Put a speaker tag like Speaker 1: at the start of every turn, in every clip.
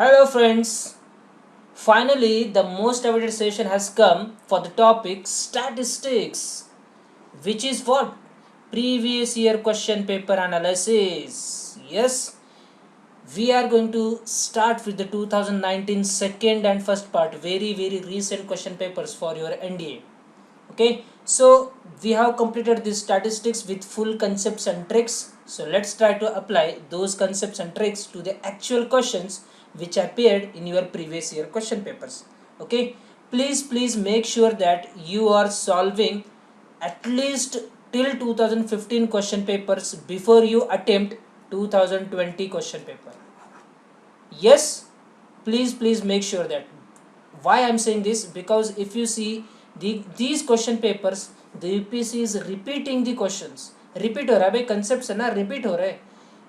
Speaker 1: Hello friends, finally the most awaited session has come for the topic statistics, which is what? Previous year question paper analysis. Yes, we are going to start with the 2019 second and first part, very recent question papers for your NDA. Okay, so we have completed this statistics with full concepts and tricks. So let's try to apply those concepts and tricks to the actual questions which appeared in your previous year question papers. Okay, please make sure that you are solving at least till 2015 question papers before you attempt 2020 question paper. Yes, please make sure that. Why I'm saying this, because if you see these question papers, the UPSC is repeating the questions. Repeat हो रहा है भाई, concept है ना, repeat हो रहा है.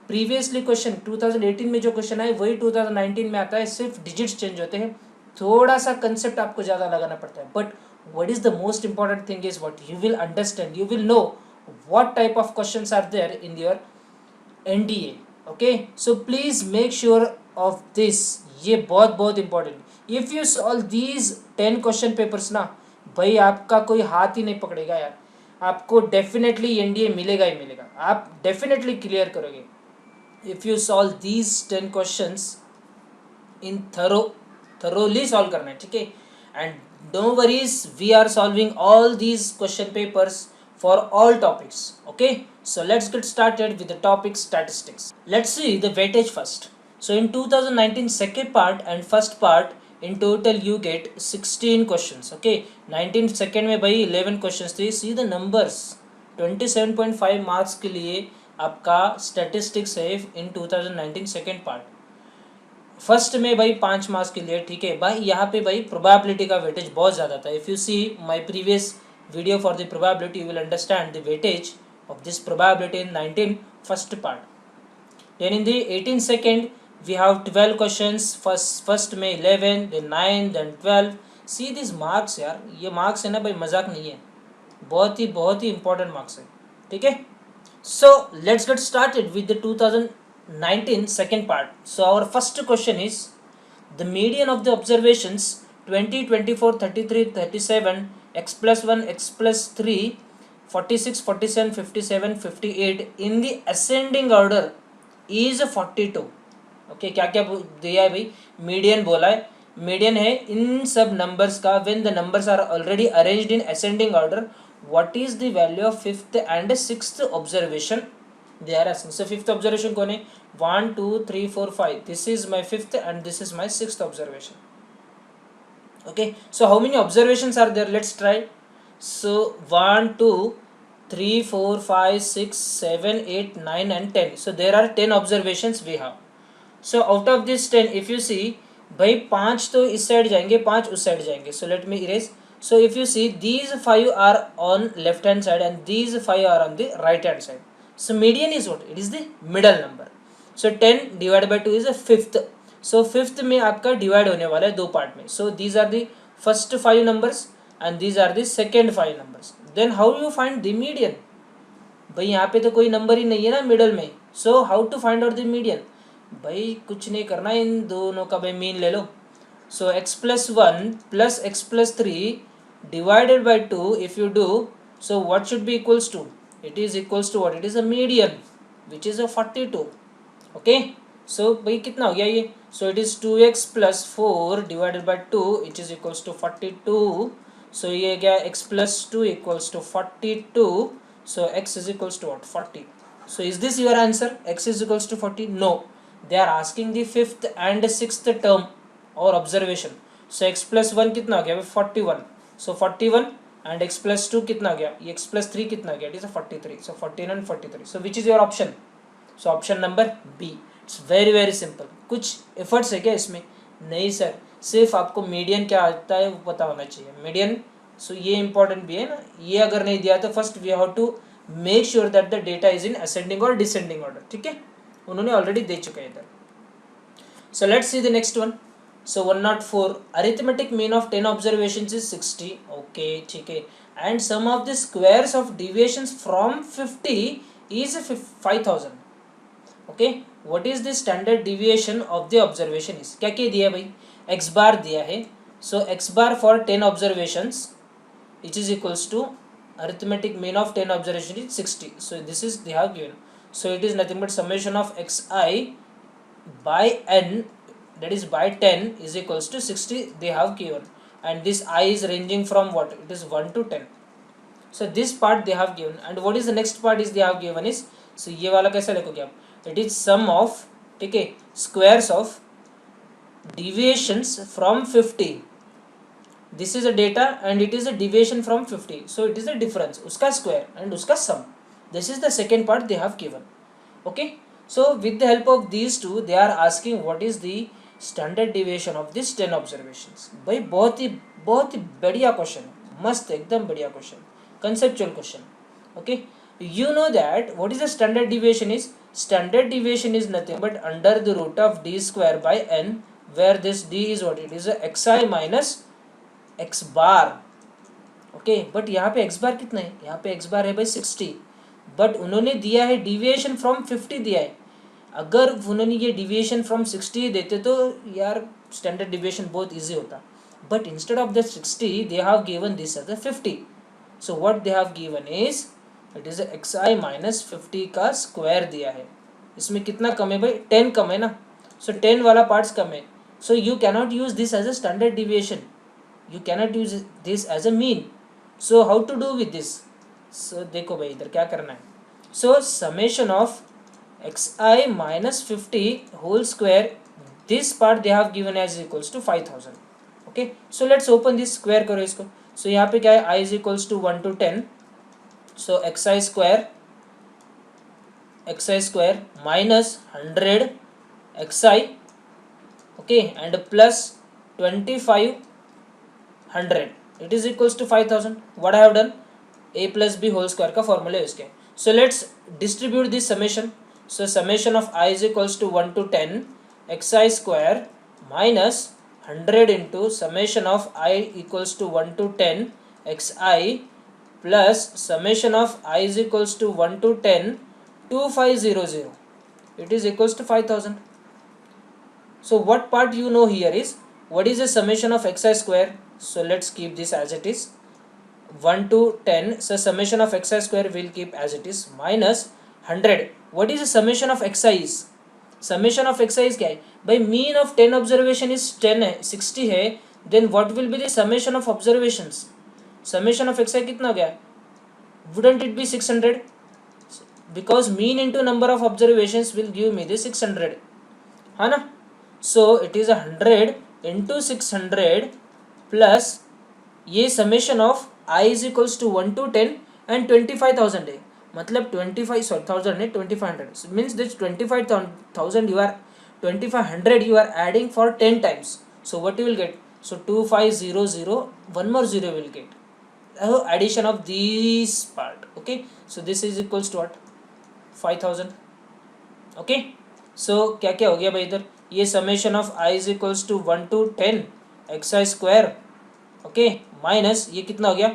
Speaker 1: Previously question 2018 में जो क्वेश्चन आए वही 2019 में आता है, सिर्फ डिजिट्स चेंज होते हैं, थोड़ा सा कंसेप्ट आपको ज़्यादा लगाना पड़ता है. But what is the most important thing is what you will understand, you will know what type of questions are there in your NDA. Okay, so please make sure of this. ये बहुत important. If you solve these 10 question papers ना, भाई आपका कोई हाथ ही नहीं पकड़ेगा यार, आपको डेफिनेटली एनडीए मिलेगा ही मिलेगा, आप डेफिनेटली क्लियर करोगे if you solve these 10 questions in thoroughly solve करना है. ठीक है, and don't worries, we are solving all these question papers for all topics. Okay, so let's get started with the topic statistics. Let's see the weightage first. So in 2019 second part and first part, in total you get 16 questions. Okay, 19 second में भाई 11 questions थे. See the numbers, 27.5 marks के लिए आपका statistics है in 2019 second part. First में भाई 5 marks के लिए. ठीक है भाई, यहाँ पे भाई प्रोबेबिलिटी का वेटेज बहुत ज़्यादा था. If you see my previous video for the probability, you will understand the weightage of this probability in 19 first part. Then in the 18 second we have 12 questions. first में 11, then 9, then 12. See these marks यार, ये marks है ना भाई, मजाक नहीं है, बहुत ही important marks है. ठीक है, so let's get started with the 2019 second part. So our first question is the median of the observations 20, 24, 33, 37, x plus 1, x plus 3, 46, 47, 57, 58 in the ascending order is 42. Okay, क्या क्या दिया है भाई, मीडियन बोला है. मीडियन है इन सब नंबर्स का when the numbers are already arranged in ascending order. What is the value of fifth and sixth observation they are asking. So fifth observation कौन है, 1 2 3 4 5, this is my fifth and this is my sixth observation. Okay, so how many observations are there, let's try. So 1 2 3 4 5 6 7 8 9 and 10. So there are 10 observations we have. So out of this 10, if you see भाई 5 तो इस side जाएंगे, 5 उस side जाएंगे. So let me erase. So if you see these 5 are on left hand side and these 5 are on the right hand side. So median is what, it is the middle number. So 10 divided by 2 is a fifth. So fifth में आपका divide होने वाला है दो part में. So these are the first 5 numbers and these are the second 5 numbers. Then how you find the median, भाई यहाँ पे तो कोई नंबर ही नहीं है ना मिडल में. So how to find out the median, भाई कुछ नहीं करना, इन दोनों का भाई मीन ले लो. So x plus 1 plus x plus 3 divided by 2 if you do, so what should be equals to, it is equals to what, it is a median which is a 42. Okay, so भाई कितना हो गया ये, so it is 2x plus 4 divided by 2 which is equals to 42. so ये गया x plus 2 equals to 42. so x is equals to what, 40. so is this your answer, x is equals to 40? No, they are asking the fifth and sixth term or observation. so x plus 1 कितना हो गया, 41. so 41 and x plus 2 कितना हो गया, ये x plus 3 कितना हो गया, it is a 43. so 14 and 43. so which is your option? so option number B. It's very simple. कुछ एफर्ट्स है क्या इसमें, नहीं सर, सिर्फ आपको मीडियन क्या आता है वो पता होना चाहिए. मीडियन, सो ये इंपॉर्टेंट भी है ना, ये अगर नहीं दिया तो first we have to make sure that the data is in ascending और डिसेंडिंग ऑर्डर. ठीक है, उन्होंने ऑलरेडी दे चुका है इधर. So let's see the next one. So 104, arithmetic mean of 10 observations is 60. Okay ठीक है, and sum of the squares of deviations from 50 is 5000. okay, what is the standard deviation of the observation is. क्या क्या दिया भाई, x bar दिया है. So x bar for 10 observations which is equals to arithmetic mean of 10 observation is 60. So this is they have given. So it is nothing but summation of xi by n, that is by 10, is equals to 60 they have given, and this I is ranging from what, it is 1 to 10. So this part they have given, and what is the next part is they have given is, so ये वाला कैसे लिखोगे आप, it is sum of, ठीक है, squares of deviations from 50. This is a data and it is a deviation from 50, so it is a difference, उसका square and उसका sum. This is the second part they have given. Okay, so with the help of these two they are asking what is the standard deviation of this 10 observations. भाई बहुत ही बढ़िया question, मस्त एकदम बढ़िया question, conceptual question. Okay, you know that what is the standard deviation is. Standard deviation is nothing but under the root of d square by n, where this d is what, it is a xi minus x bar. Okay, but यहाँ पे x बार कितना है, यहाँ पे x बार है भाई 60, but उन्होंने दिया है डिविएशन फ्रॉम 50 दिया है. अगर उन्होंने ये डिविएशन फ्रॉम 60 देते तो यार स्टैंडर्ड डिविएशन बहुत इजी होता, but instead of the 60 they have given this as the 50. So what they have given is, it is xi minus 50 का स्क्वायर दिया है. इसमें कितना कम है भाई, 10 कम है ना, सो 10 वाला पार्ट्स कम है. So you cannot use this as a standard deviation, you cannot use this as a mean. So how to do with this? So देखो भाई इधर क्या करना है. So summation of xi minus 50 whole square, this part they have given as equals to 5000. Okay, so let's open this, square करो इसको. So यहाँ पे क्या है, I is equals to 1 to 10. So xi square minus 100 xi, okay, and plus 25 100, it is equals to 5000. what I have done, a plus b whole square का formula है इसके. so let's distribute this summation. so summation of I is equals to 1 to 10 xi square minus 100 into summation of I equals to 1 to 10 xi plus summation of I is equals to 1 to 10 2500, it is equals to 5000. so what part you know here is, what is the summation of xi square. So let's keep this as it is, 1 to 10, so summation of xi square will keep as it is, minus 100. what is the summation of xi is, summation of xi is क्या है भाई, mean of 10 observation is 10 है, 60 है, then what will be the summation of observations, summation of xi कितना हो गया, wouldn't it be 600, because mean into number of observations will give me the 600, है ना. so it is 100 into 600 plus ये summation of I is equals to 1 to 10 and 25,000 है, मतलब 25,000 है, 2500 means this 25,000 you are 2500 you are adding for 10 times. so what you will get, so 2500, one more zero will get addition of this part. okay, so this is equals to what, 5000. okay, so क्या क्या हो गया भाई इधर, ये summation of I is equals to 1 to 10 xi square, okay, minus ये कितना हो गया,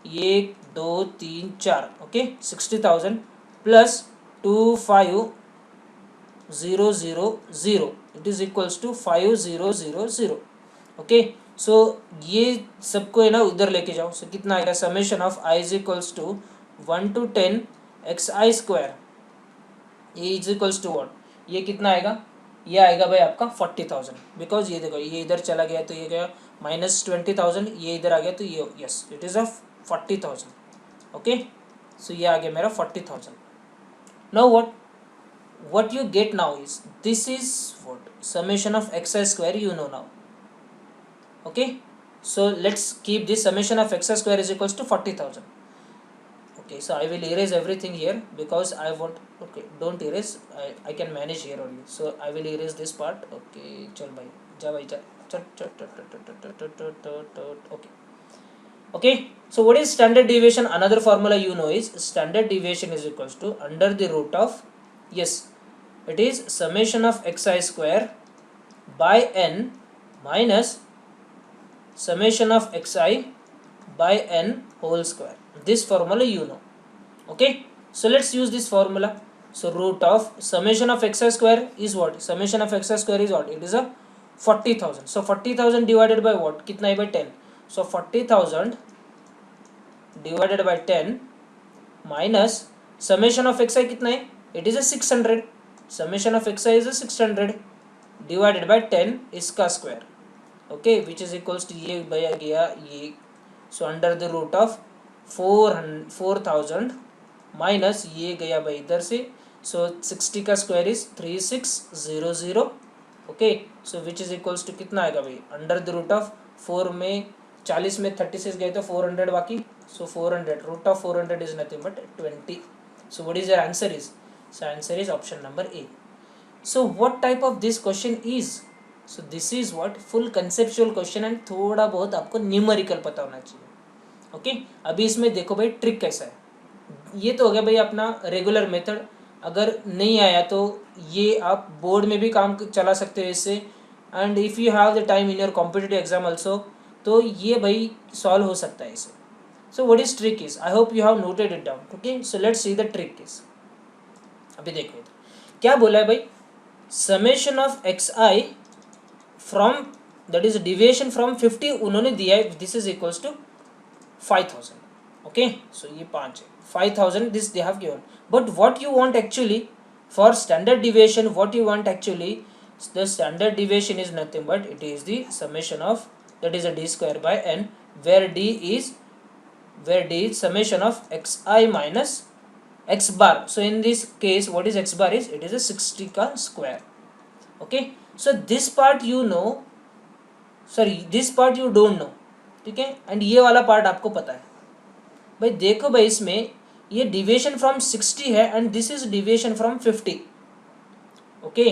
Speaker 1: 1 2 3 4, okay, 60,000 plus 25,000, it is equals to 5000. Okay, so ये सबको है ना उधर लेके जाओ. सो कितना आएगा, summation of I is equals to 1 to 10 xi square, ये इज इक्वल्स टू व्हाट, ये कितना आएगा, ये आएगा भाई आपका 40,000, बिकॉज ये देखो ये इधर चला गया तो ये गया माइनस 20,000, ये इधर आ गया तो ये yes it is a 40,000. Okay, so ये आ गया मेरा 40,000. Now what you get now is, this is what summation of xi square, you know now. Okay, so let's keep this summation of xi square is equals to 40,000. okay, so I will erase everything here because I want, okay, don't erase, I can manage here only, so I will erase this part. okay, chal bhai ja bhai ja, okay. okay, so what is standard deviation, another formula you know is, standard deviation is equals to under the root of, yes, it is summation of xi square by n minus summation of xi by n whole square. this formula you know. okay, so let's use this formula. So root of summation of xi square is what? Summation of xi square is what? It is a 40,000. So 40,000 divided by what? कितना है by 10. So 40,000 divided by 10 minus summation of xi कितना है? It is a 600. Summation of xi is a 600 divided by 10 इसका square. Okay, which is equals to ये भैया गया ये. So under the root of 4,000 minus ये गया भाई इधर से. सो 60 का square is 3600. Okay, so which is equals to कितना आएगा भाई? अंडर द रूट ऑफ 4 में 40 में 36 गए तो 400 बाकी. So 400 root of 400 is nothing but 20. So what is your answer is? So answer is option number A. So what type of this question is? So this is what? Full conceptual question and थोड़ा बहुत आपको numerical पता होना चाहिए. Okay, अभी इसमें देखो भाई ट्रिक कैसा है. ये तो हो गया भाई अपना रेगुलर मेथड. अगर नहीं आया तो ये आप बोर्ड में भी काम चला सकते हो इससे. And if you have the time in your competitive exam also तो ये भाई सॉल्व हो सकता है इसे. So what is trick is? I hope you have noted it down. Okay, so let's see the trick is. अभी देखो क्या बोला है भाई? Summation of x I from that is deviation from 50 उन्होंने दिया है. This is equals to 5000. Okay, so ये 5 है. 5000 this they have given, but what you want actually for standard deviation, what you want actually, the standard deviation is nothing but it is the summation of that is a d square by n, where d is summation of xi minus x bar. So in this case what is x bar is? It is a 60 ka square. Okay, so this part you know, sorry this part you don't know. ठीक है, and ये वाला part आपको पता है भाई. देखो भाई इसमें ये डिविएशन फ्रॉम 60 है and this is deviation from 50. Okay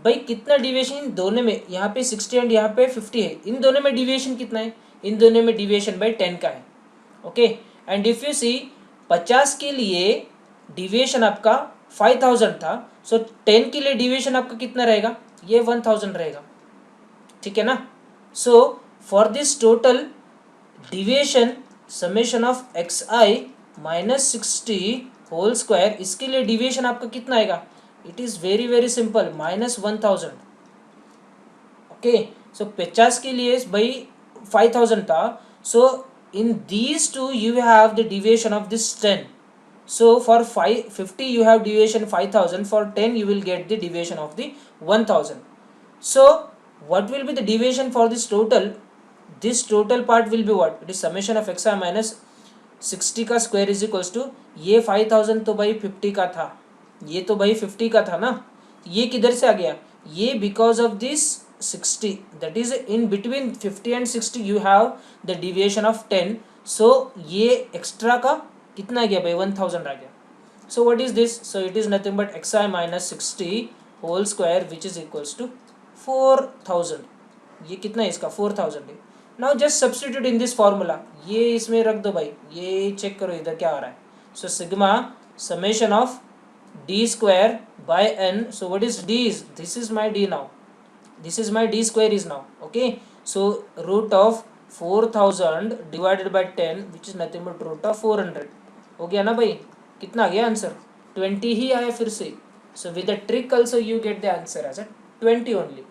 Speaker 1: भाई, कितना डिविएशन इन दोनों में? यहाँ पे 60 एंड यहाँ पे 50 है. इन दोनों में डिविएशन कितना है? इन दोनों में डिविएशन भाई 10 का है. Okay, and if you see 50 के लिए डिविएशन आपका 5000 था. सो 10 के लिए डिविएशन आपका कितना रहेगा? ये 1000 रहेगा. ठीक है ना? So for this total deviation summation of x I minus 60 whole square, इसके लिए डिविएशन आपका कितना आएगा? It is very very simple, minus 1000. Okay, so 50 के लिए भाई 5000 था. So in these two you have the deviation of this 10. So for 50 you have deviation 5000, for 10 you will get the deviation of the 1000. So what will be the deviation for this total? This total part will be what? It is summation of xi minus 60 का square is equals to ये 5000 तो भाई 50 का था, ये तो भाई 50 का था ना. ये किधर से आ गया? ये because of this 60, that is in between 50 and 60 you have the deviation of 10. सो ये एक्स्ट्रा का कितना आ गया भाई? 1000 आ गया. So what is this? So it is nothing but X I minus 60 whole square which is equals to 4000. ये कितना है इसका? 4000 है. Now just substitute in this formula. ये इसमें रख दो भाई, ये चेक करो इधर क्या आ रहा है. So sigma summation of D square by N. So what is D? Is this is my D now, this is my D square is now. Okay, so root of 4000 divided by 10 which is nothing but root of 400. हो गया ना भाई? कितना आ गया answer? 20 ही आया फिर से. So with the trick also you get the answer as a 20 only.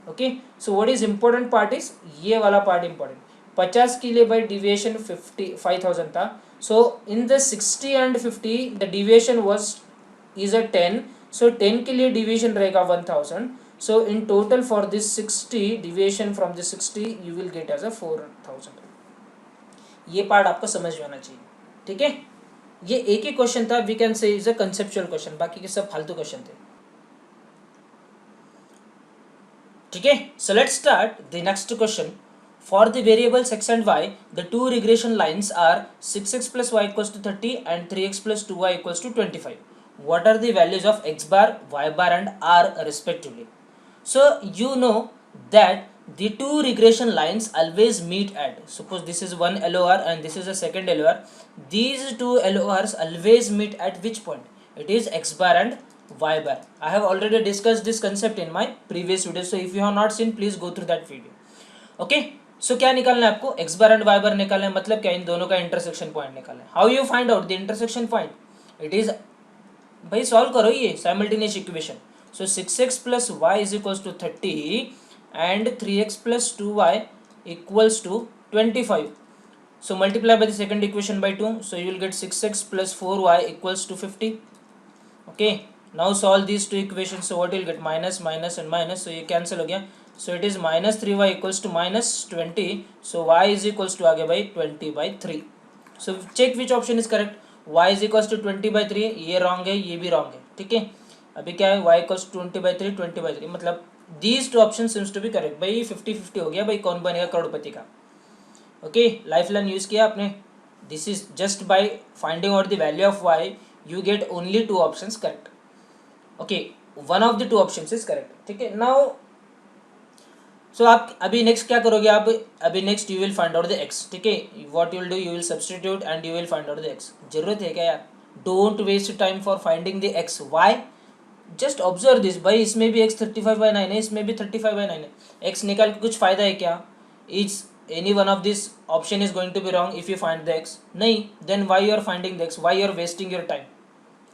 Speaker 1: Okay, so what is important part is ये वाला पार्ट इम्पोर्टेंट. 50 के लिए बाई डिविएशन 5000 था. So in the 60 and 50 the deviation was is a 10. So 10 के लिए deviation रहेगा 1000. So in total for this 60 deviation from this 60 you will get as a 4000. ये part आपको समझ में आना चाहिए. ठीक है, ये एक ही क्वेश्चन था, we can say is a conceptual question, बाकी के सब फालतू क्वेश्चन थे. ठीक है, so let's start the next question. For the variables x and y, the two regression lines are 6x plus y equals to 30 and 3x plus 2y equals to 25. What are the values of x bar, y bar and r respectively? So you know that the two regression lines always meet at, suppose this is one LOR and this is a second LOR. These two LORs always meet at which point? It is x bar and y bar. I have already discussed this concept in my previous video. So if you have not seen, please go through that video. Okay. सो क्या निकालना है आपको? X bar and Y बार निकालना है. मतलब क्या? इन दोनों का इंटरसेक्शन पॉइंट निकालना है. How you find out the intersection point? It is भाई सॉल्व करो ये simultaneous equation. So 6x plus Y is equals to 30 and 3x plus 2y equals to 25. So multiply by the second equation by 2. So you will get 6x plus 4y equals to 50. Okay. Now solve these two equations. So what you will get? Minus, minus and minus. So ये cancel हो गया. So it is minus 3y equals to minus 20. So y is equals to आगे भाई 20 by 3. So check which option is correct. Y is equals to 20 by 3. ये wrong है, ये भी wrong है. ठीक है. अभी क्या है? Y equals to 20 by 3, 20 by 3. मतलब these two options seems to be correct. भाई 50-50 हो गया. भाई कौन बनेगा करोड़पति का? ओके, लाइफ लाइन यूज किया आपने. This is just by finding out the value of why you get only 2 options correct. Okay, one of the 2 options is correct. ठीक है. नाउ सो आप अभी नेक्स्ट क्या करोगे? आप अभी next you will find out the X. ठीक है. What you will do, you will substitute and you will find out the X. जरूरत है क्या यार? Don't waste time for finding the X. Why? Just observe this. भाई इसमें भी x 35/9 है, इसमें भी 35/9 है. एक्स निकाल के कुछ फायदा है क्या? Is any one of this option is going to be wrong if you find the x? नहीं. then why you are finding the x? why you are wasting your time?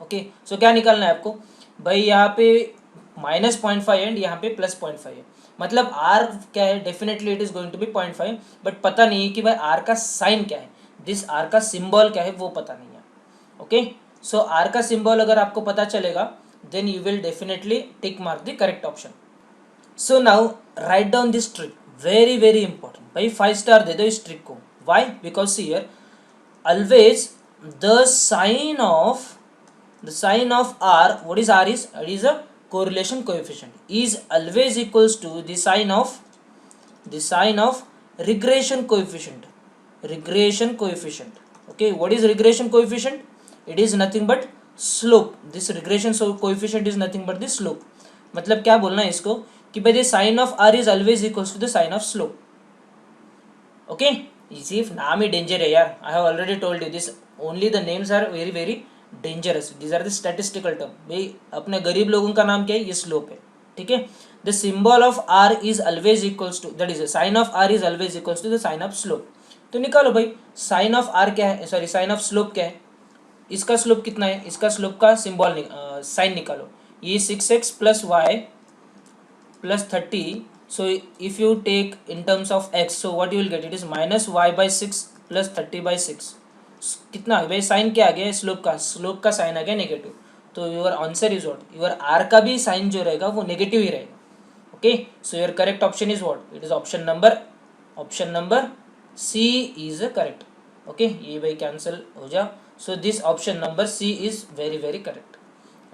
Speaker 1: okay, so क्या निकालना है आपको? भाई यहाँ पे -0.5 and यहाँ पे +0.5 है. मतलब r क्या है? Definitely it is going to be 0.5, but पता नहीं है कि भाई r का साइन क्या है, दिस r का सिंबल क्या है वो पता नहीं है. ओके, सो r का सिंबल अगर आपको पता चलेगा then you will definitely tick mark the correct option. So now write down this trick. Very very important. भाई 5 स्टार दे दो इस ट्रिक को. Why? Because here always the sign of r, what is r is? It is a correlation coefficient, is always equals to the sign of regression coefficient. Okay, what is regression coefficient? It is nothing but slope. This regression coefficient is nothing but the slope. मतलब क्या बोलना है इसको कि भाई the sign of r is always equals to the sign of slope. Okay, इसी नाम ही danger है यार. I have already told you this. Only the names are very very dangerous. These are the statistical term. भाई अपने गरीब लोगों का नाम क्या है? ये स्लोप है. ठीक है. The symbol of r is always equals to, that is the sign of r is always equals to the sign of slope. तो निकालो भाई साइन ऑफ r क्या है, सॉरी साइन ऑफ स्लोप क्या है. इसका स्लोप कितना है? इसका स्लोप का सिंबल साइन निकालो. ये 6x plus Y plus 30. So if you take in terms of x, so what you will get? It is minus y by 6 plus 30 by 6. कितना भाई साइन क्या आ गया? स्लोप का साइन आ गया नेगेटिव. तो your answer is what? Your R का भी sign जो रहेगा वो नेगेटिव ही रहेगा. Okay, so your correct option is what? It is option number C is correct. Okay, ये भाई कैंसिल हो जा. So this option number C is very very correct.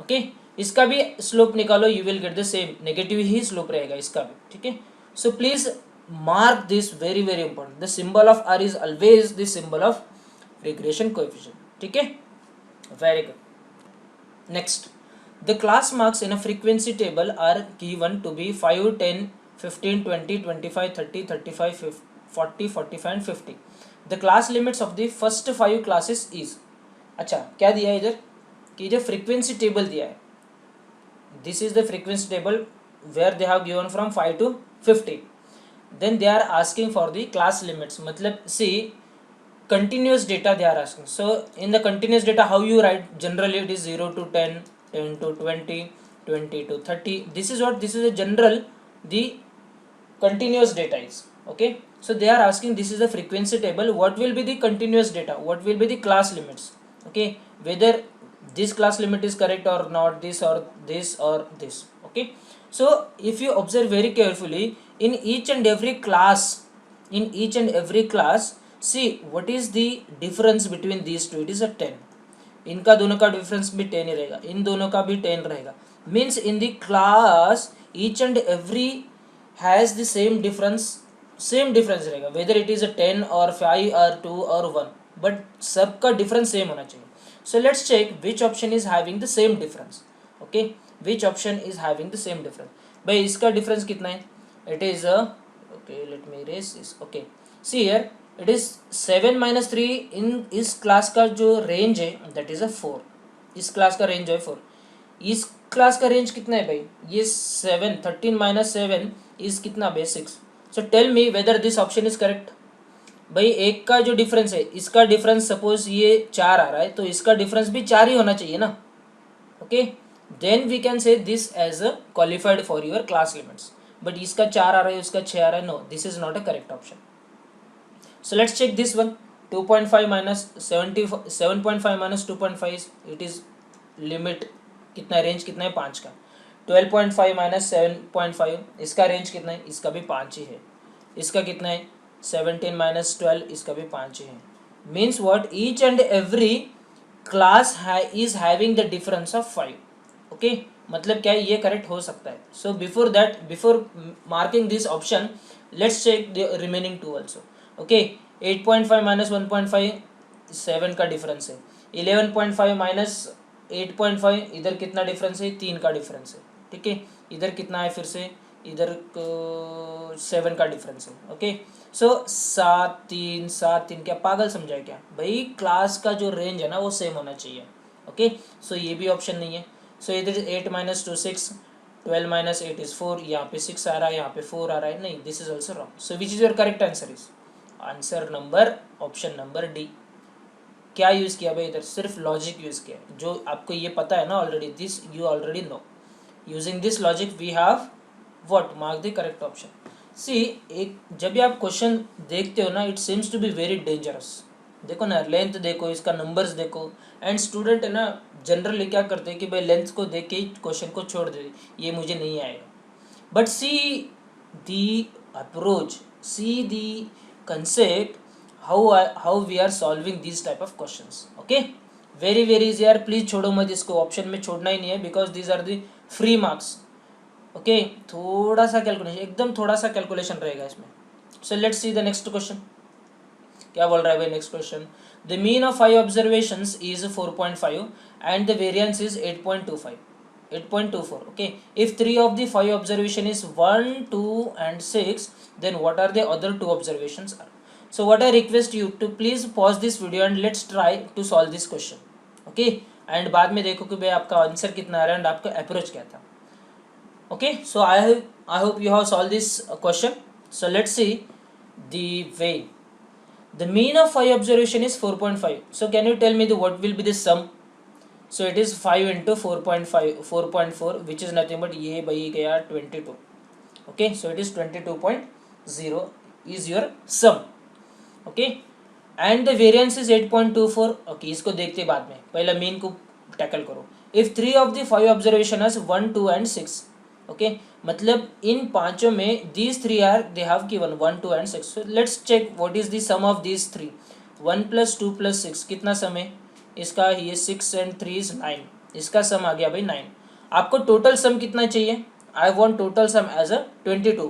Speaker 1: Okay, इसका भी स्लोप निकालो, you will get the same, negative ही slope रहेगा इसका भी. ठीक है. So please mark this, very very important. The symbol of R is always the symbol of regression coefficient. ठीक है, very good. Next, the class marks in a frequency table are given to be 5, 10, 15, 20, 25, 30, 35, 40, 45 and 50. The class limits of the first 5 classes is. अच्छा क्या दिया है इधर कि जो frequency table दिया है, this is the frequency table where they have given from 5 to 50. Then they are asking for the class limits. मतलब see continuous data they are asking. So in the continuous data how you write? Generally it is 0 to 10, 10 to 20, 20 to 30. This is a general the continuous data is. Okay, so they are asking, this is the frequency table, what will be the continuous data, what will be the class limits. Okay, whether this class limit is correct or not, this or this or this. Okay, so if you observe very carefully, in each and every class, see what is the difference between these two? It is a 10. इनका दोनों का difference भी 10 ही रहेगा, इन दोनों का भी 10 रहेगा. Means in the class each and every has the same difference रहेगा, whether it is a 10 or 5 or 2 or 1, but सबका डिफरेंस सेम होना चाहिए. So let's check which option is having the same difference. Okay, which option is having the same difference? भाई इसका difference कितना है? It is a, okay, let me erase this. Okay, see here it is 7 minus 3. इन इस class का जो range है that is a 4. इस class का रेंज है 4. इस क्लास का रेंज कितना है भाई? ये 7, 13 minus 7 इज कितना भाई? 6. So tell me whether this option is correct. भाई एक का जो डिफरेंस है, इसका डिफरेंस सपोज ये 4 आ रहा है, तो इसका डिफरेंस भी 4 ही होना चाहिए ना. Okay, then we can say this as a qualified for your class limits. But इसका 4 आ रहा है, उसका 6 आ रहा है, no, this is not a correct option. So let's check this one. 2.5 minus 70 7.5 minus 2.5 is it is limit कितना है, range कितना है 5 का. 12.5 माइनस 7.5 इसका रेंज कितना है, इसका भी 5 ही है. इसका कितना है 17 माइनस 12 इसका भी 5 ही है. Means what, each and every class is having the difference of 5. Okay, मतलब क्या है, ये करेक्ट हो सकता है. So before that, before marking this option, let's check the remaining two also. Okay, 8.5 minus 1.5 7 का डिफरेंस है. 11.5 माइनस 8.5 इधर कितना डिफरेंस है, 3 का डिफरेंस है. ठीक है, इधर कितना है, फिर से इधर 7 का डिफरेंस है. ओके, सो 7 3 क्या पागल समझा है क्या भाई, क्लास का जो रेंज है ना वो सेम होना चाहिए. ओके, सो ये भी ऑप्शन नहीं है. सो इधर 8 माइनस 2 6, 12 माइनस 8 इज 4, यहाँ पे 6 आ रहा है, यहाँ पे 4 आ रहा है, नहीं, this is also wrong. So which is your correct answer is answer number option number D. क्या यूज़ किया भाई, इधर सिर्फ लॉजिक यूज़ किया, जो आपको ये पता है ना already, this you already know. Using this logic we have what mark the correct option. See, एक जब भी आप क्वेश्चन देखते हो ना, it seems to be very dangerous. देखो ना, लेंथ देखो, इसका नंबर्स देखो. एंड स्टूडेंट है ना, जनरली क्या करते हैं कि भाई लेंथ को देख के ही क्वेश्चन को छोड़ दे, ये मुझे नहीं आएगा. But see the approach, see the concept, how we are solving these type of questions. Okay, very very easy यार, प्लीज छोड़ो मत इसको, ऑप्शन में छोड़ना ही नहीं है, because these are the free marks. Okay, थोड़ा सा कैलकुलेशन, एकदम थोड़ा सा कैलकुलेशन रहेगा इसमें. So let's see the next question. क्या बोल रहा है भाई next question. The mean of 5 observations is 4.5 and the variance is 8.25. 8.24. Okay, if 3 of the 5 observation is 1 2 and 6, then what are the other 2 observations are. So what I request you to please pause this video and let's try to solve this question. Okay, and बाद में देखो कि भाई आपका answer कितना आ रहा है and आपका अप्रोच क्या था. Okay, so I hope you have solved this question. So let's see the way. The mean of 5 observation is 4.5. So can you tell me what will be the sum. So it is 5 into 4.5 4.4, which is nothing but ये भाई गया 22. Okay, so it is 22.0 is your sum. Okay, and the variance is 8.24. Okay, इसको देखते बाद में, पहला mean को tackle करो. If 3 of the 5 observation is 1 2 and 6. Okay, मतलब इन पांचों में these 3 are they have given 1 2 and 6. So let's check what is the sum of these 3. 1 plus 2 plus 6 कितना सम है इसका, ये 6 and 3 is 9. इसका सम आ गया भाई 9. आपको टोटल सम कितना चाहिए, I want total sum as a 22.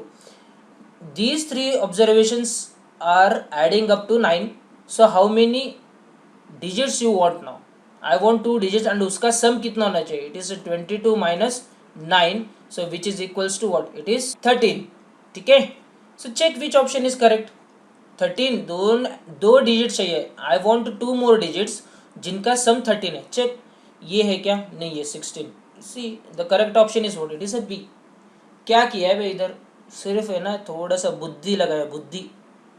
Speaker 1: These 3 observations are adding up to 9. So how many digits you want now. I want 2 digits and उसका सम कितना होना चाहिए, it is 22 minus 9. So which is equals to what, it is 13. ठीक है, so check which option is correct. 13, दो digit चाहिए, I want 2 more digits जिनका सम 13 है. चेक, ये है क्या, नहीं, ये 16. See the correct option is what, it is a B. क्या किया है भाई इधर, सिर्फ है ना थोड़ा सा बुद्धि लगाया, बुद्धि.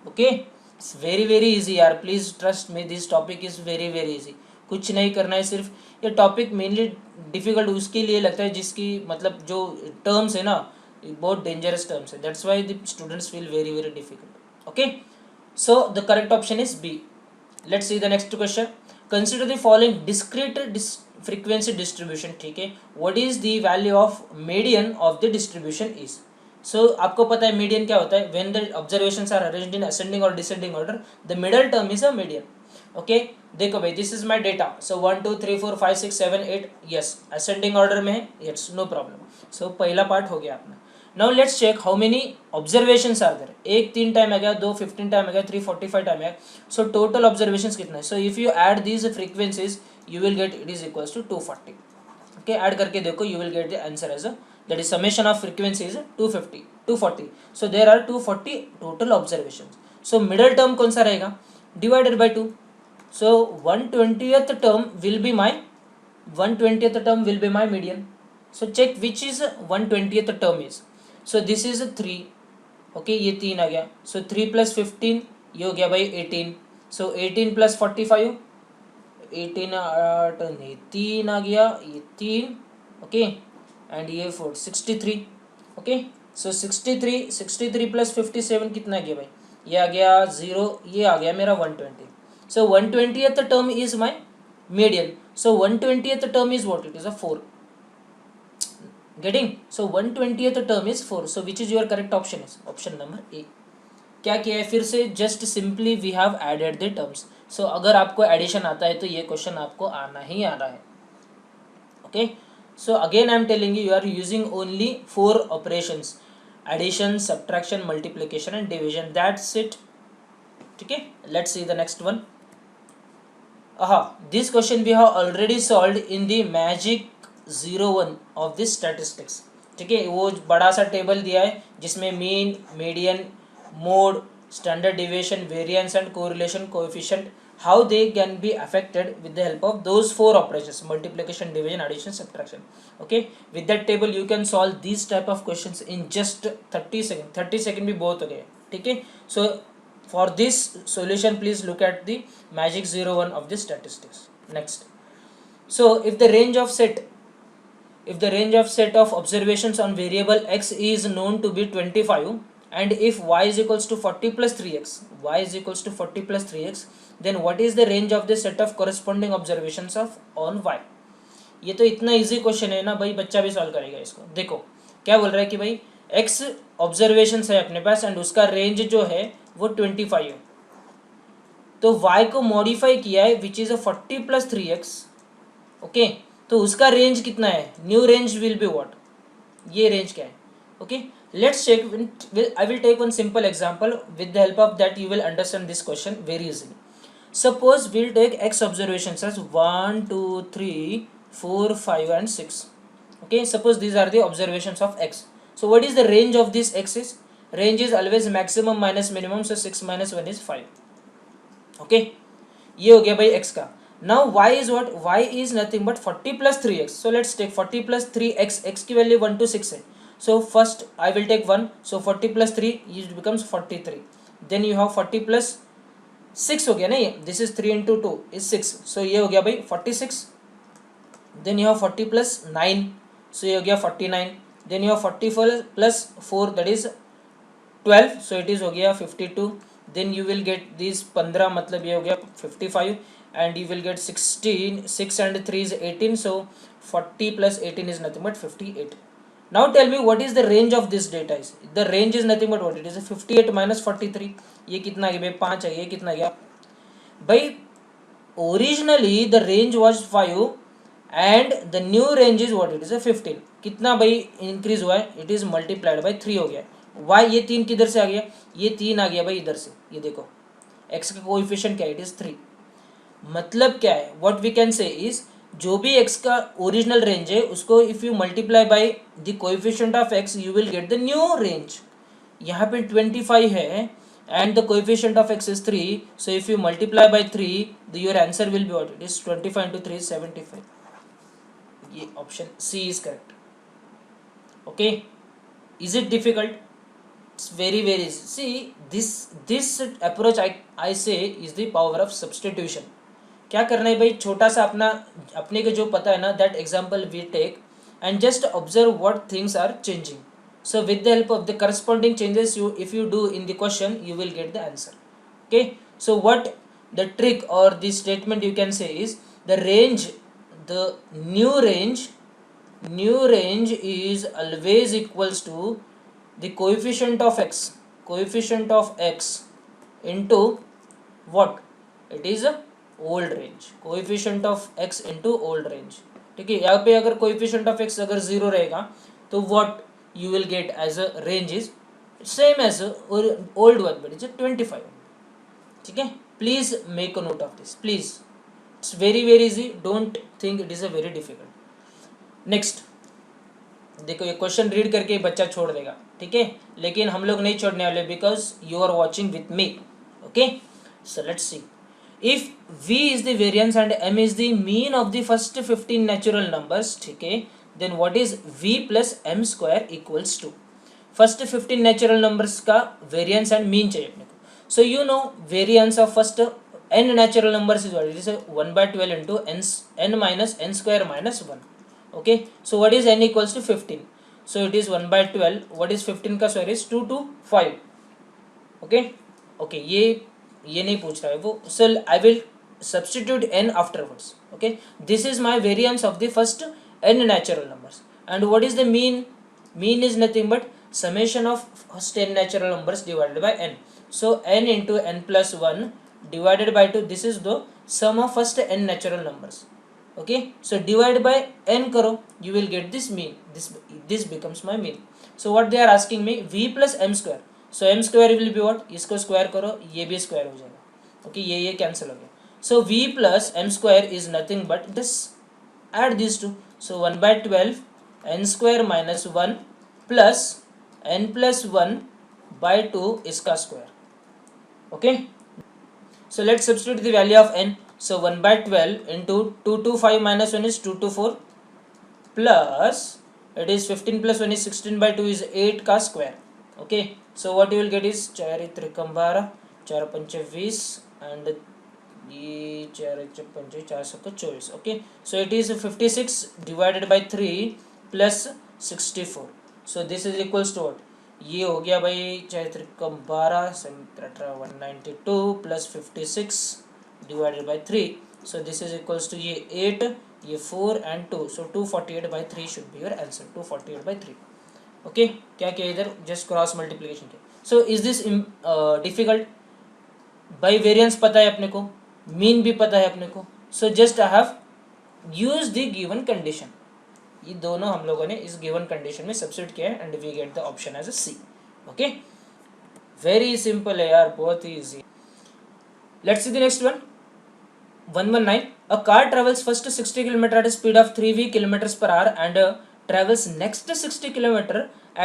Speaker 1: Okay, it's very very easy यार, please trust me, this topic is very very easy. कुछ नहीं करना है, सिर्फ ये टॉपिक मेनली डिफिकल्ट उसके लिए लगता है जिसकी मतलब जो टर्म्स है ना बहुत डेंजरस टर्म्स है, that's why the students feel very very difficult. Okay, so the correct option is B. Let's see the next question. Consider the following discrete frequency distribution. ठीक है, what is the value of median of the distribution is. So आपको पता है median क्या होता है, when the observations are arranged in ascending or descending order, the middle term is a median. Okay, देखो भाई, this is my data. So 1 2 3 4 5 6 7 8, yes, ascending order में है, yes, no problem. So पहला पार्ट हो गया अपना. Now let's check how many observations are there. एक 3 time आ गया, 2 15 टाइम आ गया, 3 45 टाइम आ गया. So total observations कितना है. So if you add these frequencies, you will get it is equals to 240. Okay, add करके देखो, you will get the answer as a, that is summation of frequency is 240. So there are 240 total observations. So middle term कौन सा रहेगा, divided by 2. So 120th term will be my 120th term will be my median. So check which is 120th term is. So this is 3. Okay, ये 3 आ गया. So 3 plus 15 ये हो गया भाई 18. So 18 plus 45 18 8 नहीं 3 आ गया, ये 3, ओके, एंड ये 4 63, ओके। सो 63 प्लस 57 कितना गया भाई, ये आ गया 0, ये आ गया मेरा 120. सो 120th term is my median. So 120th term is what? It is a 4. Getting? So 120th term is 4. So which is your correct option? Is option number A. क्या किया है फिर से, just simply we have added the terms. So अगर आपको addition आता है तो ये क्वेश्चन आपको आना ही आना है. Okay, so again I am telling you are using only 4 operations, addition, subtraction, multiplication and division. That's it. ठीक है, let's see the next one. This question we have already solved in the magic 01 of this statistics. ठीक है, वो बड़ा सा table दिया है जिसमें mean, median, mode, standard deviation, variance and correlation coefficient, how they can be affected with the help of those 4 operations: multiplication, division, addition, subtraction. Okay, with that table you can solve these type of questions in just 30 seconds. 30 seconds भी बहुत हो गए. ठीक है, so for this solution please look at the magic 01 of the statistics. Next, so if the range of set of observations on variable x is known to be 25, and if y is equals to 40 plus 3x, then what is the range of the set of corresponding observations of on y? ये तो इतना easy question है ना भाई, बच्चा भी solve करेगा इसको. देखो क्या बोल रहा है कि भाई x ऑब्जर्वेशंस है अपने पास एंड उसका रेंज जो है वो 25 है. तो y को मॉडिफाई किया है विच is a 40 plus 3x. Okay, तो उसका रेंज कितना है, new range will be what, ये रेंज क्या है. Okay, let's check. I will take one simple example. With the help of that you will understand this question very easily. Suppose we'll take x observations as 1 2 3 4 5 and 6. Okay, suppose these are the observations of x. So what is the range of this x is? Range is always maximum minus minimum, so 6 minus 1 is 5. Okay, ये हो गया भाई x का. Now y is what? Y is nothing but 40 plus 3x. So let's take 40 plus 3x. x की value 1 to 6 है. So first I will take 1. So 40 plus 3 it becomes 43. Then you have 40 plus 6 हो गया ना, ये this is 3 into 2 is 6. So ये हो गया भाई 46. Then you have 40 plus 9. So ये हो गया 49. Then you have 44 plus 4 that is 12. So it is हो गया 52. Then you will get these 15 मतलब ये हो गया 55. And you will get 16, 6 and 3 is 18, so 40 plus 18 is nothing but 58. Now tell me what is the range of this data is. The range is nothing but what, it is 58 minus 43. ये कितना गया भाई 5 है, ये कितना गया भाई, originally the range was 5 and the new range is what, it is 15. कितना भाई इंक्रीज हुआ है, it is multiplied by 3 हो गया. y ये 3 किधर से आ गया, ये 3 आ गया भाई इधर से. ये देखो x का कोएफिशिएंट क्या है, it is 3. मतलब क्या है, what we can say is जो भी x का ओरिजिनल रेंज है उसको if you multiply by the coefficient of x you will get the new range. यहाँ पे 25 है and the coefficient of x is 3, so if you multiply by 3 the your answer will be what, it is 25 into 3 is 75. ये option C is correct. Okay, is it difficult? It's very easy. See this approach I say is the power of substitution. क्या करना है भाई, छोटा सा अपने को जो पता है ना, that example we take and just observe what things are changing. So with the help of the corresponding changes you if you do in the question you will get the answer. Okay, so what the trick और the statement you can say is the range, the new range is always equals to the coefficient of x into what, it is a old range, coefficient of x into old range. ठीक है, यहाँ पे अगर coefficient of x अगर 0 रहेगा तो what you will get as a range is same as old one but it's 25. ठीक है, please make a note of this please. It's very easy, don't think it is a very difficult. Next, देखो ये question read करके बच्चा छोड़ देगा, ठीक है, लेकिन हम लोग नहीं छोड़ने वाले because you are watching with me. Okay, so let's see. If v is the variance and m is the mean of the first 15 natural numbers, ठीक है, then what is v plus m square equals to. First 15 natural numbers का variance and mean चाहिए अपने को. So you know variance of first n natural numbers is what? It is a 1 by 12 into n minus n square minus 1. Okay, so what is n equals to 15? So it is 1 by 12. What is 15 का square is 2 to 5. Okay, okay, ये नहीं पूछ रहा है वो. So I will substitute n afterwards. Okay, this is my variance of the first n natural numbers. And what is the mean? Mean is nothing but summation of first n natural numbers divided by n. So n into n plus 1 divided by 2, this is the sum of first n natural numbers. Okay, so divide by n karo, you will get this mean. This becomes my mean. So what they are asking me, v plus m square. So m square will be what? इसको square करो, ये भी square हो जाएगा. Okay, ये cancel हो गया. So v plus m square is nothing but this. Add these two. So 1 by 12 n square minus 1 plus n plus 1 by 2 इसका square. Okay. So let's substitute the value of n. So 1 by 12 into 2 to 5 minus 1 is 2 to 4 plus it is 15 plus 1 is 16 by 2 is 8 का square. Okay. So what you will get is 4 त्रिकम 12 4 पंचे 20 and ये 4 पंचे 4 सौ 24. Okay. So it is 56 divided by 3 plus 64. So this is equals to what? ये हो गया भाई 4 त्रिकम 12 192 plus 56 divided by 3. So this is equals to ये 8 ये 4 and 2. So 248 by 3 should be your answer. 248 by 3. Okay क्या किया इधर जस्ट क्रॉस मल्टीप्लिकेशन किया. So is this difficult. By variance पता है अपने को, मीन भी पता है अपने को. So just I have use the given condition. ये दोनों हम लोगों ने इस गिवन कंडीशन में सब्स्टिट्यूट किया है and we get the option as a C. Okay very simple है यार, बहुत ही easy. Let's see the next one. 119. A car travels first 60 km at a speed of 3v kilometers per hour and travels next 60 km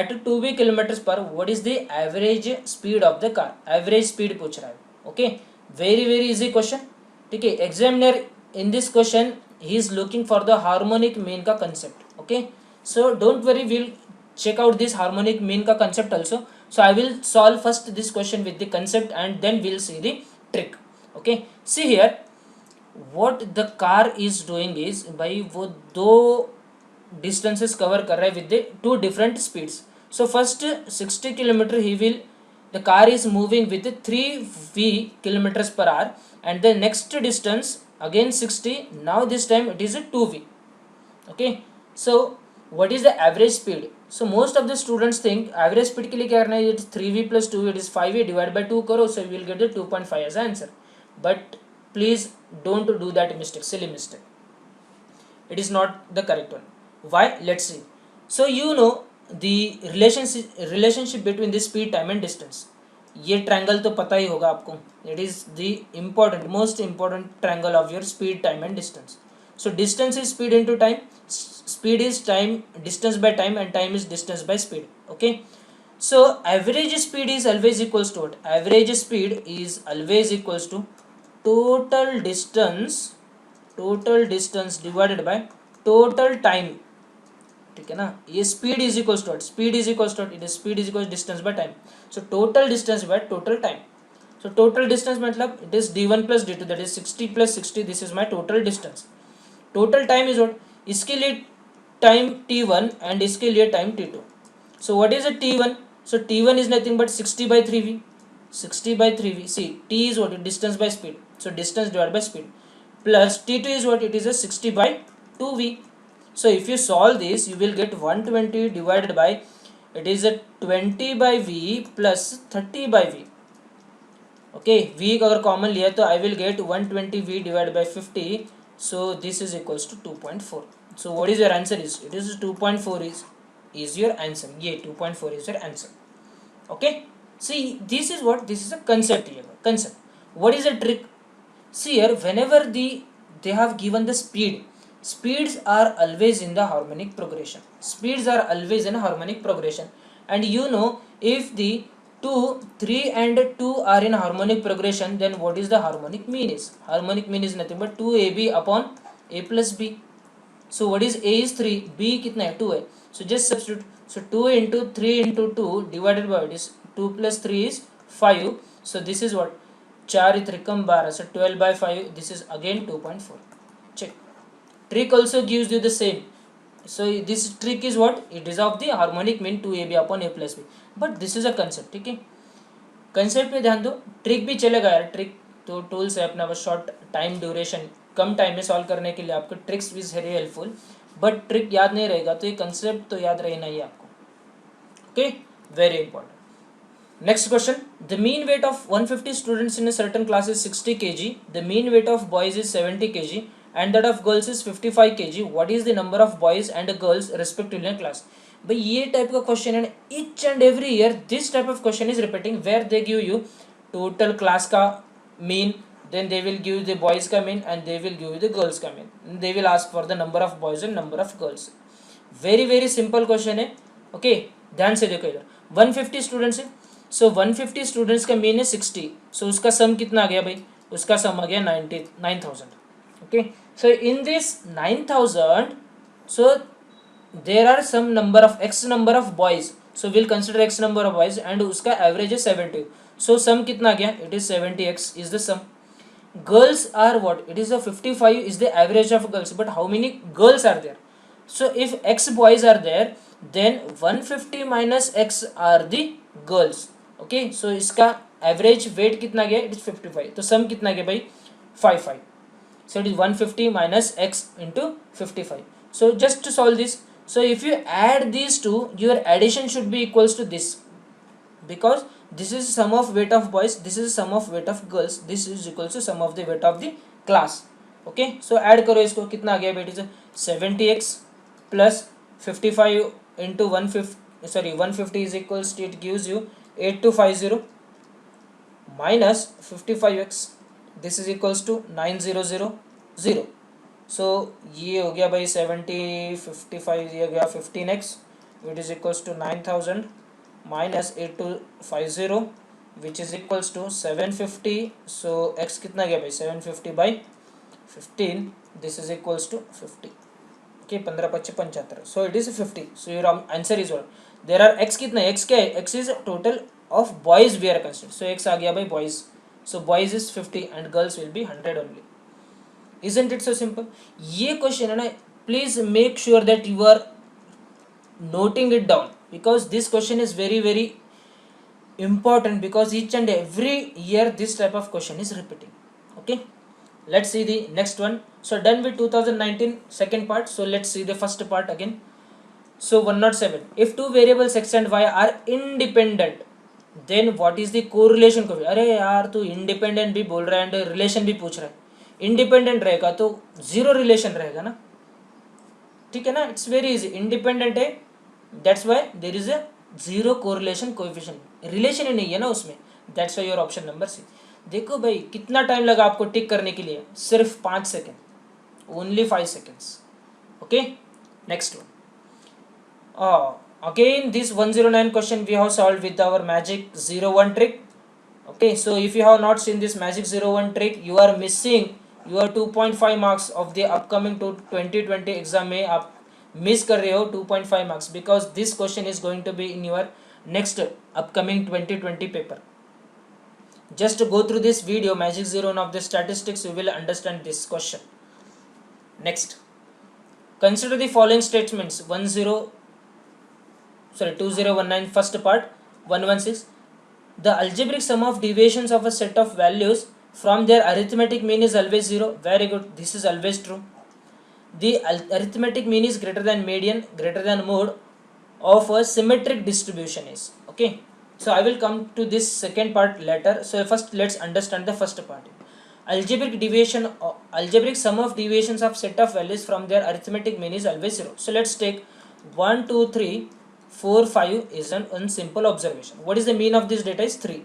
Speaker 1: at 2v kilometers per. What is the average speed of the car? Average speed पूछ रहा है. Okay, very easy question. ठीक है, examiner in this question he is looking for the harmonic mean का concept. Okay, so don't worry, we'll check out this harmonic mean का concept also. So I will solve first this question with the concept and then we'll see the trick. Okay, see here what the car is doing is भाई वो दो distances cover कर रहा है with the two different speeds. So first 60 kilometer he will, the car is moving with 3v kilometers per hour and the next distance again 60. Now this time it is a 2v. Okay, so what is the average speed? So most of the students think average speed के लिए क्या करना है, it is 3v plus 2v, it is 5v, divide by 2 करो, so you will get the 2.5 as answer. But please don't do that mistake, silly mistake. It is not the correct one. Why? Let's see. So you know the relationship between the speed, time and distance. ये triangle तो पता ही होगा आपको. It is the most important triangle of your speed, time and distance. So distance is speed into time, speed is time, distance by time, and time is distance by speed. Okay, so average speed is always equals to what? Average speed is always equals to total distance divided by total time. ठीक है ना, ये speed is equals to what? Speed is equals to what? It is speed is equals to distance by time. So total distance by total time. So total distance मतलब it is d1 plus d2, that is 60 plus 60. This is my total distance. Total time is what? इसके लिए time t1 and इसके लिए time t2. So what is a t1? So t1 is nothing but 60 by 3v. 60 by 3v. See, t is what? Distance by speed. So distance divided by speed. Plus t2 is what? It is a 60 by 2v. So if you solve this, you will get 120 divided by, it is a 20 by v plus 30 by v. Okay, v अगर common लिया तो I will get 120v divided by 50. So this is equals to 2.4. So what is your answer is? It is 2.4 is your answer. ये 2.4 is your answer. Okay. See, this is what? This is a concept here. Concept. What is the trick? See here, whenever they have given the speed, speeds are always in the harmonic progression. Speeds are always in harmonic progression. And you know, if the 2, 3 and 2 are in harmonic progression, then what is the harmonic mean is? Harmonic mean is nothing but 2ab upon a plus b. So what is a is 3, b कितना है 2 है. So just substitute. So 2 into 3 into 2 divided by, it is 2 plus 3 is 5. So this is what? 4 त्रिकम 12, so 12 by 5, this is again 2.4. check. Trick also gives you the same. So this trick is what? It is of the harmonic mean 2ab upon a plus b, but this is a concept. ठीक है, concept पे ध्यान दो. Trick भी चलेगा यार, trick तो tools है अपना, बस शॉर्ट टाइम ड्यूरेशन, कम टाइम में सॉल्व करने के लिए आपको tricks is very helpful. But trick याद नहीं रहेगा तो ये कंसेप्ट तो याद रहना ही आपको. Okay, very important. Next question. The mean weight of 150 students in a certain class is 60 kg. The mean weight of boys is 70 kg and that of girls is 55 kg. What is the number of boys and girls respectively in a class? भाई ये type का question है. each and every year this type of question is repeating where they give you total class का mean, then they will give the boys का mean and they will give you the girls का mean. They will ask for the number of boys and number of girls. very very simple question है. Okay, ध्यान से देखो इधर 150 students है. सो 150 students का mean है 60. सो उसका सम कितना आ गया भाई? उसका सम आ गया 9,000. Okay, so in this 9,000, so there are some number of x number of boys. So will consider x number of boys and उसका एवरेज है 70. सो सम कितना आ गया? It is 70x is the sum. Girls are what? It is 55 is the average of girls. But how many girls are there? So if x boys are there, then 150 minus x are the girls. okay, so इसका average weight कितना गया? It is 55. तो सम कितना गया भाई? 55. so it is 150 minus x into 55. so just to solve this, so if you add these two, your addition should be equals to this, because this is sum of weight of boys, this is sum of weight of girls, this is equals to sum of the weight of the class. okay, so add करो इसको. कितना आ गया बेटी से? 70x plus 55 into 150 is equals to, it gives you 8250 minus 55x, this is equals to 9000. so ये हो गया भाई 70 55, ये गया 15x, which is equals to 9000 minus 8250 which is equals to 750. so x कितना गया भाई? 750 by 15, this is equals to 50. okay, 15 25 75. so it is 50. so your answer is what? there are x कितना? x क्या है? x is total of boys we are considered. so x आ गया भाई boys. so boys is 50 and girls will be 100 only. isn't it so simple? ये question है ना, please make sure that you are noting it down, because this question is very very important, because each and every year this type of question is repeating. okay, let's see the next one. so done with 2019 second part. so let's see the first part again. so 107. if two variables x and y are independent, then what is the correlation coefficient? अरे यार तू independent भी बोल रहा है and relation भी पूछ रहा है. independent रहेगा तो zero relation रहेगा ना, ठीक है ना? It's very easy. इंडिपेंडेंट है, that's why there is a zero correlation coefficient. Relation ही नहीं है ना उसमें, that's why your option number C. देखो भाई कितना टाइम लगा आपको टिक करने के लिए? सिर्फ 5 second, only 5 seconds. Okay, next one. Again this 109 question we have solved with our magic 01 trick. okay, so if you have not seen this magic 01 trick, you are missing your 2.5 marks of the upcoming to 2020 exam में आप miss कर रहे हो 2.5 marks, because this question is going to be in your next upcoming 2020 paper. just go through this video magic 01 of the statistics, you will understand this question. next, consider the following statements. 2019 first part. 116. the algebraic sum of deviations of a set of values from their arithmetic mean is always 0. very good, this is always true. the arithmetic mean is greater than median greater than mode of a symmetric distribution is. okay, so I will come to this second part later. so first let's understand the first part. algebraic sum of deviations of set of values from their arithmetic mean is always 0. so let's take 1 2 3 4 5 is an simple observation. what is the mean of this data is 3.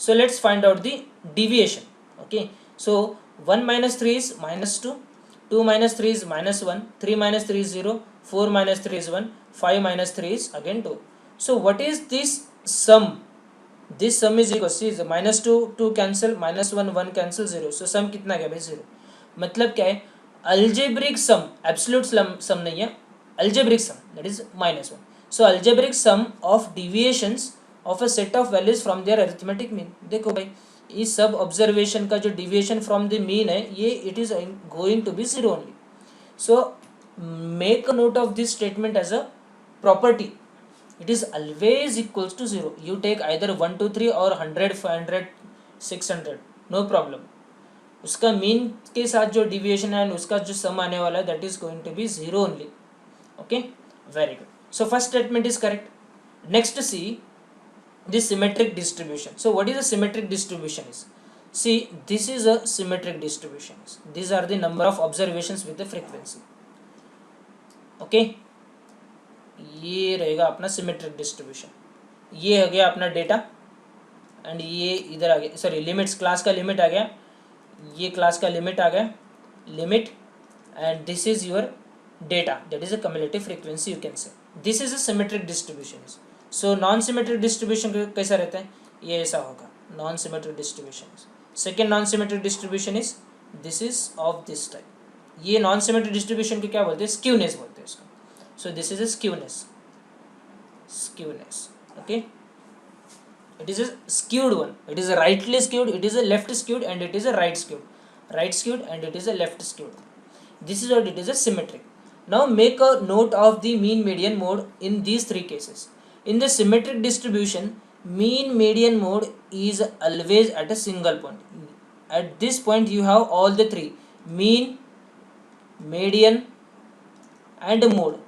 Speaker 1: so let's find out the deviation. okay, so 1 minus 3 is minus 2, 2 minus 3 is minus 1, 3 minus 3 is 0, 4 minus 3 is 1, 5 minus 3 is again 2. so what is this sum? this sum is equal, see minus 2 2 cancel, minus 1 1 cancel, 0. so sum कितना गया भाई? 0. मतलब क्या है? algebraic sum, absolute sum नहीं है, algebraic sum, that is minus 1. so algebraic sum of deviations of a set of values from their arithmetic mean. देखो भाई इस सब ऑब्जर्वेशन का जो डिविएशन फ्रॉम द मीन है ये it is going to be zero only. So make a note of this statement as a property. It is always equals to 0. You take either 1 2 3 or 100 500 600, no problem. उसका mean के साथ जो deviation है उसका जो सम आने वाला है that is going to be zero only. Okay, very good. So first statement is correct. Next C this symmetric distribution. So what is a symmetric distribution is? See, this is a symmetric distribution. These are the number of observations with the frequency. Okay, ये रहेगा अपना symmetric distribution. ये हो गया अपना data and ये इधर आ गया, सॉरी लिमिट्स, क्लास का लिमिट आ गया, ये क्लास का लिमिट आ गया, limit, and this is your data that is a cumulative frequency you can say. This is a symmetric distribution. So non symmetric distribution कैसा रहता है, ये ऐसा होगा non symmetric distribution. Second non symmetric distribution is this is of this type. ये non symmetric distribution को क्या बोलते हैं, स्क्यूनेस बोलते हैं इसको. So this is a skewness. Okay, it is a skewed one. It is a rightly skewed, it is a left skewed, and it is a right skewed, and it is a left skewed. This is what it is a symmetric. Now make a note of the mean median mode in these three cases. In the symmetric distribution, mean median mode is always at a single point. At this point you have all the three: mean, median, and mode.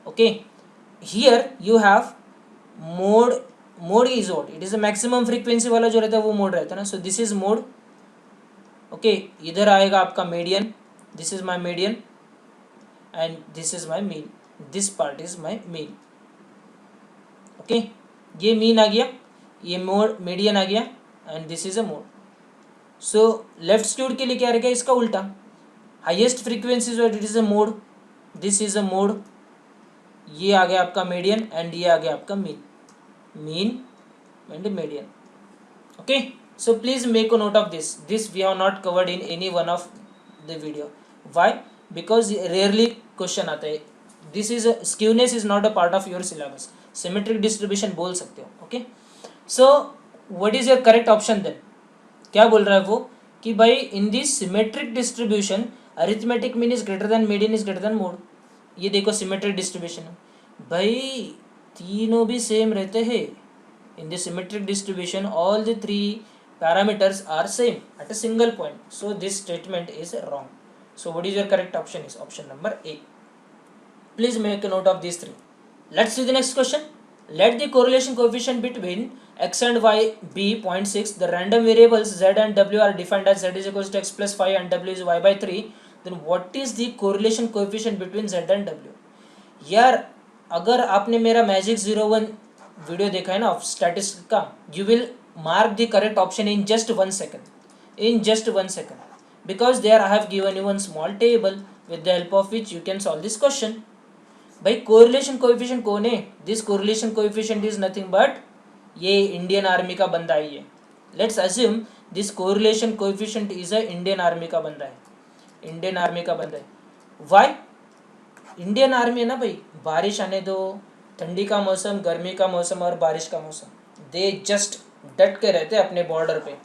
Speaker 1: Okay, here you have mode. Mode is what, it is a maximum frequency वाला जो रहता है वो mode रहता है ना. सो this is mode. Okay, इधर आएगा आपका median, this is my median, and this is my mean, this part is my mean. Okay, ये मीन आ गया, ये मोड मीडियन आ गया, and this is a mode. So left skewed के लिए क्या रहेगा, इसका उल्टा. हाईएस्ट फ्रीक्वेंसी जो it is a mode, this is a mode. ये आ गया आपका मीडियन, एंड ये आ गया आपका mean and median. Okay, so please make a note of this we have not covered in any one of the video. Why? Because rarely question आता है. This is skewness is not a part of your syllabus. Symmetric distribution बोल सकते हो. Okay, so what is your correct option then? क्या बोल रहा है वो कि भाई in this symmetric distribution arithmetic mean is greater then median is greater then mode. ये देखो सिमेट्रिक डिस्ट्रीब्यूशन है भाई, तीनों भी सेम रहते हैं. In the symmetric distribution all the three parameters are same at a single point. So this statement is wrong. So what is your correct option is option number A. Please make a note of this three. Let's see the next question. Let the correlation coefficient between x and y be 0.6. The random variables z and w are defined as z is equals to x plus 5 and w is y by 3. Then what is the correlation coefficient between z and w? यार अगर आपने मेरा magic 01 video देखा है ना statistics का, you will mark the correct option in just 1 second. In just 1 second, because there I have given you one small table with the help of which you can solve this question. भाई correlation coefficient कौन है? This correlation coefficient is nothing but ये Indian army का बंदा ही है. Let's assume this correlation coefficient is a Indian army का बंदा है. इंडियन आर्मी का बंदा है. वाई? इंडियन आर्मी है ना भाई, बारिश आने दो, ठंडी का मौसम, गर्मी का मौसम और बारिश का मौसम, दे जस्ट डट के रहते हैं अपने बॉर्डर पे,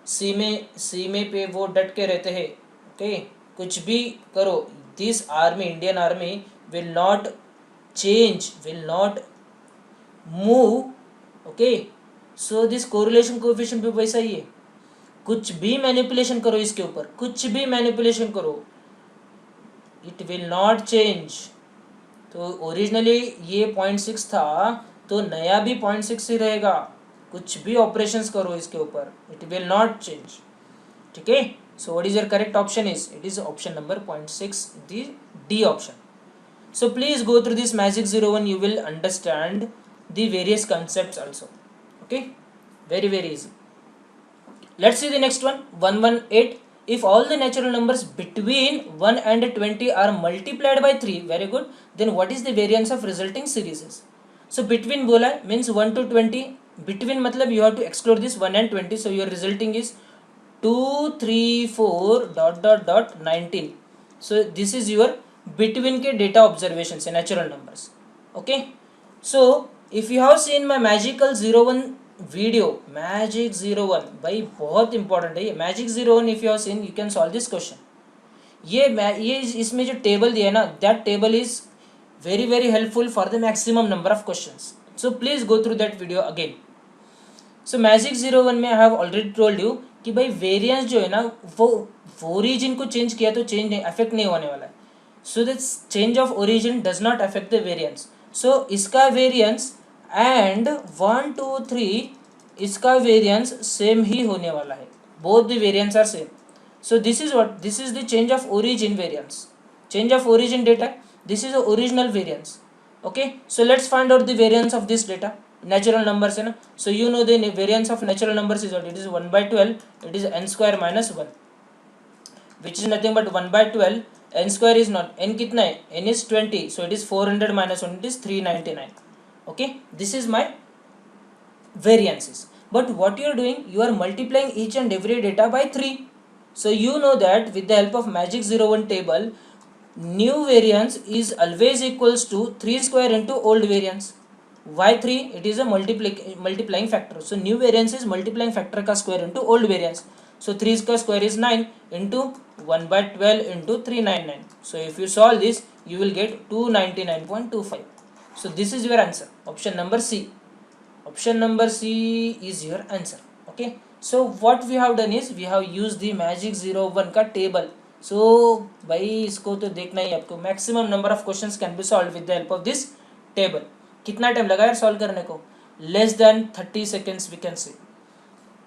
Speaker 1: सीमे पे वो डट के रहते हैं. ओके, कुछ भी करो, this army, Indian army will not change, will not move. okay, so this correlation coefficient भी वैसा ही है. कुछ भी मैनिपुलेशन करो इसके ऊपर, कुछ भी मैनिपुलेशन करो, it will not change. तो ओरिजिनली ये 0.6 था तो नया भी 0.6 ही रहेगा. कुछ भी ऑपरेशंस करो इसके ऊपर, it will not change. ठीक है, so what is your correct option is? It is option number 0.6, the D option. So please go through this magic 01, you will understand the various concepts also. Okay, very easy. Let's see the next one. 118. If all the natural numbers between 1 and 20 are multiplied by 3, very good, then what is the variance of resulting series? So between bola means 1 to 20. Between matlab you have to exclude this 1 and 20, so your resulting is 2 3 4 ... 19. So this is your between के data observations and natural numbers. Okay, so if you have seen my magical 01 video magic 01 भाई बहुत important है ये magic 01 if you have seen you can solve this question. ये इसमें जो table दिया है ना that table is very very helpful for the maximum number of questions. So please go through that video again. So magic 01 में I have already told you कि भाई variance जो है ना वो ओरिजिन को चेंज किया तो चेंज नहीं अफेक्ट नहीं होने वाला है. So this change of origin does not affect the variance. So इसका वेरिएंस एंड 1 2 3 इसका वेरिएंस सेम ही होने वाला है. Both the variance are same. So this is the change of origin variance. Change of origin data. This is the original variance. Okay. So let's find out the variance of this data. Natural numbers है ना. So you know the variance of natural numbers is what? It is 1 by 12. It is n square minus 1. Which is nothing but 1 by 12. N square is not. N कितना है? N is 20. So it is 400 minus 1. It is 399. Okay. This is my variances. But what you are doing? You are multiplying each and every data by 3. So you know that with the help of magic 01 table, new variance is always equals to 3 square into old variance. Why 3? It is a multiplying factor. So new variance is multiplying factor ka square into old variance. So 3 ka square is 9 into 1 by 12 into 399. So if you solve this, you will get 299.25. So this is your answer. Option number C. Option number C is your answer. Okay. So what we have done is we have used the magic 01 का table. So भाई इसको तो देखना ही आपको. Maximum number of questions can be solved with the help of this table. कितना time लगा यार solve करने को? Less than 30 seconds we can say.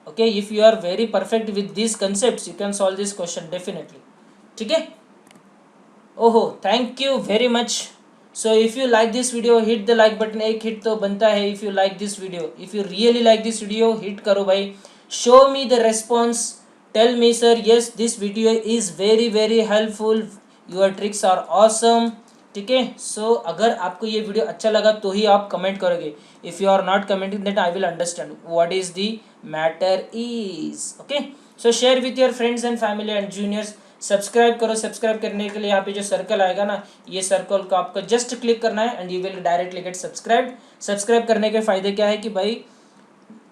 Speaker 1: Okay, if you are very perfect with these concepts, you can solve this question definitely. ठीक है? ओहो, thank you very much. So if you like this video, hit the like button. एक hit तो बनता है if you like this video. If you really like this video, hit करो भाई. Show me the response. Tell me sir, yes this video is very very helpful. Your tricks are awesome. ठीक है. So अगर आपको ये video अच्छा लगा तो ही आप कमेंट करोगे. If you are not commenting, then I will understand what is the matter is. Okay. So share with your friends and family and juniors. Subscribe करो. सब्सक्राइब करने के लिए यहाँ पे जो सर्कल आएगा ना ये सर्कल को आपको जस्ट क्लिक करना है and you will directly get subscribe. Subscribe करने के फायदे क्या है कि भाई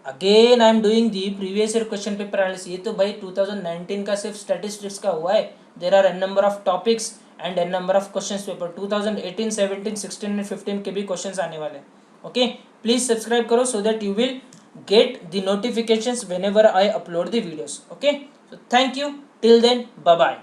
Speaker 1: again I am doing the previous year question paper analysis. ये तो भाई 2019 का सिर्फ स्टैटिस्टिक्स का हुआ है. There are n number of topics and n number of question paper. 2018 17 16 and 15 के भी क्वेश्चन आने वाले. ओके, प्लीज सब्सक्राइब करो so that you will get the notifications whenever I upload the videos. Okay, so thank you. Till then, bye bye.